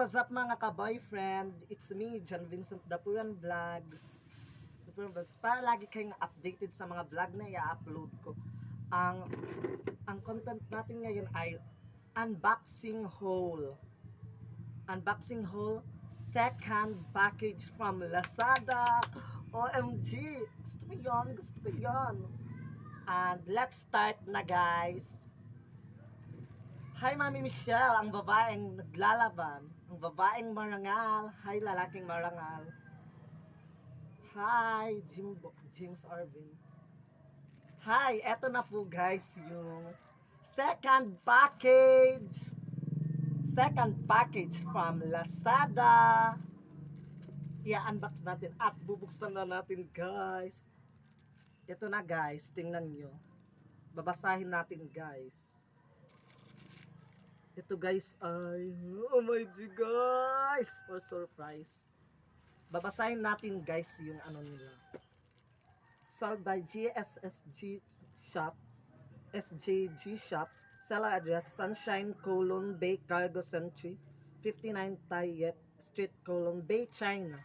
what's up mga ka-boyfriend? It's me, John Vincent Dapuan Vlogs. Para lagi kayong updated sa mga vlog na i-upload ko. Ang content natin ngayon ay unboxing haul. Unboxing haul, second package from Lazada. OMG! Gusto ko yun. And let's start na guys. Hi Mami Michelle, ang babaeng naglalaban, ang babaeng marangal. Hi lalaking marangal. Hi James Arvin. Hi, eto na po guys yung second package from Lazada. I-unbox natin at bubuksan na natin guys. Ito na guys, tingnan nyo. Babasahin natin guys. Ito guys ay, oh my God guys, for surprise. Babasahin natin guys yung ano nila. Sold by GSSG Shop, SJG Shop, seller address Sunshine, Kowloon Bay Cargo Century, 59 Tayet Street, Kowloon Bay, China.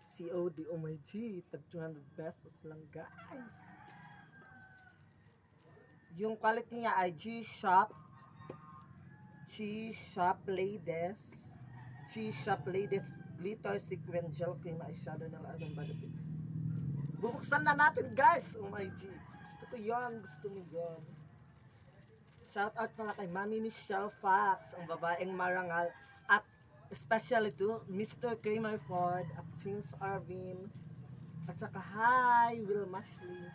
COD, oh my G, tag 200 pesos lang guys. Yung quality niya ay G-Shop Ladies Glitter Sequin Gel Cream Eyeshadow na lang body fit. Bubuksan na natin guys. Oh my G. Gusto mo yun. Shout out pala kay Mami Michelle Fox, ang babaeng marangal, at especially to Mr. Kramer Ford at James Arvin, at saka hi Will Mashley,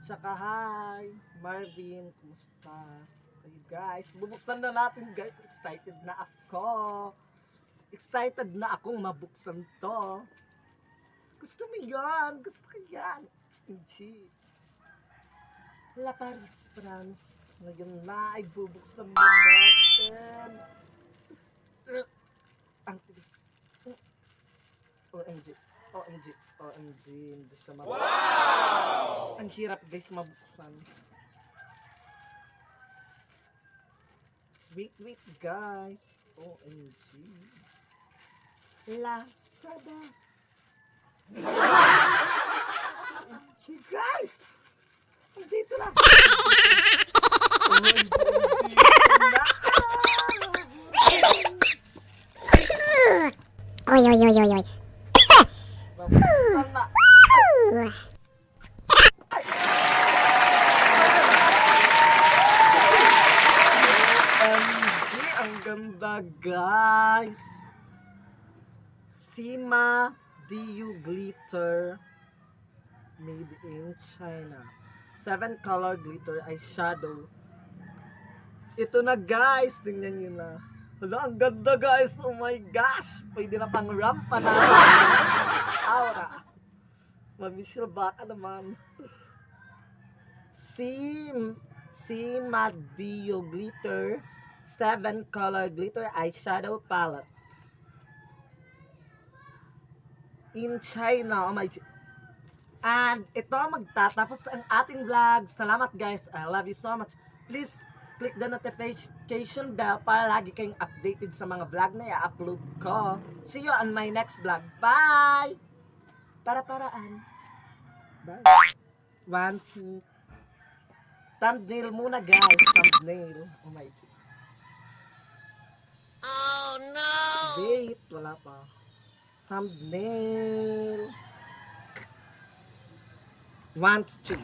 saka hi Marvin, kumusta? Guys, bubuksan na natin guys. Excited na akong mabuksan to. Gusto ko yan. G. La Paris, France. Ngayon na ay bubuksan na natin. Ang tilis. OMG. Hindi siya mabuksan. Wow! Ang hirap guys mabuksan. Wait guys. OMG. Lazada. OMG guys. Dito na. OMG. Oy. Mabuksan na. Ang ganda guys. Sima DU Glitter, made in China. 7 color glitter eyeshadow. Ito na guys, tingnan nyo na. Hala, ang ganda guys. Oh my gosh, pwede na pang rampa na. Aura. Mamichelle, baka naman. Sima DU Glitter 7 color glitter eyeshadow palette in China. Oh my God. And ito magtatapos ang ating vlog. Salamat guys. I love you so much. Please click the notification bell para lagi kayong updated sa mga vlog na i-upload ko. See you on my next vlog. Bye! Para-paraan. Bye. 1, 2. Thumbnail muna guys. Thumbnail. Oh my God. Oh no! Wait, wala pa. Thumbnail. 1, 2.